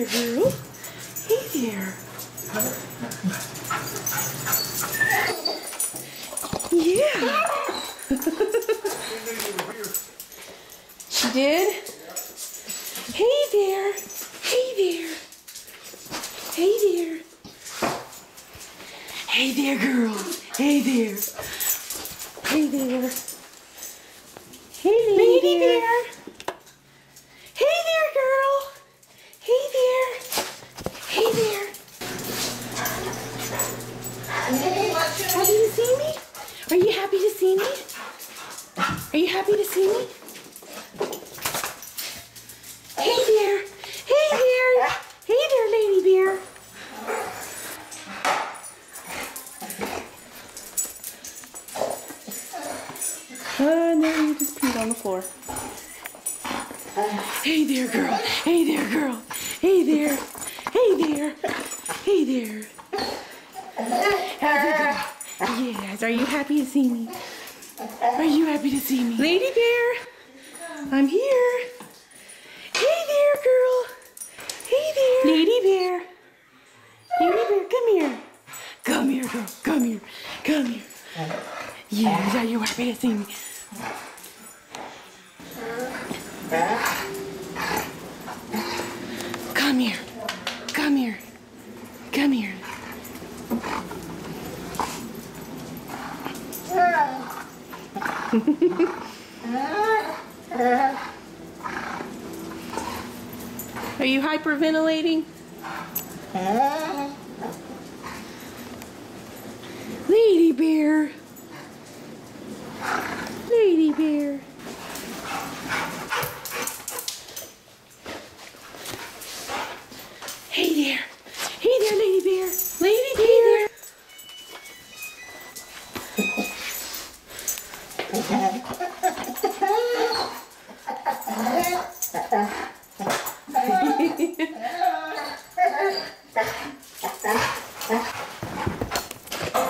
there, girl. Hey there. Yeah. She did? Hey there. Hey there. Hey there. Hey there, girl. Hey there. Hey there. Hey there. Lady bear. Hey there, girl. Hey there. Hey there. Happy to see me? Are you happy to see me? Are you happy to see me? Hey there. Hey there. Hey there, lady bear. No, you just peed on the floor. Hey there, girl. Hey there, girl. Hey there. Hey there. Hey there. How's it going? Yes. Are you happy to see me? Are you happy to see me? Lady bear, I'm here. Hey there, girl. Hey there. Lady bear. Lady bear, come here. Come here, girl. Come here. Come here. Yes. Are you happy to see me? Come here. Come here. Come here. Are you hyperventilating? Lady bear. Lady bear. Hey there. Hey there, lady bear. Lady bear.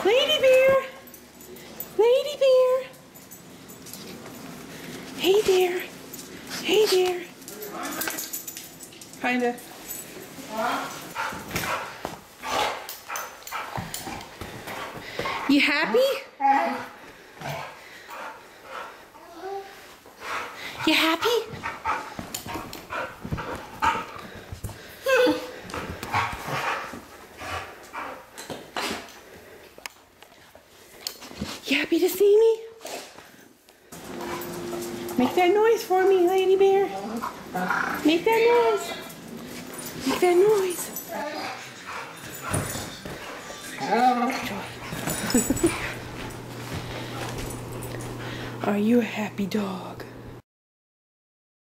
Lady bear. Lady bear. Hey there. Hey there. Kinda. You happy? You happy? You happy to see me? Make that noise for me, lady bear. Make that noise. Make that noise. Are you a happy dog?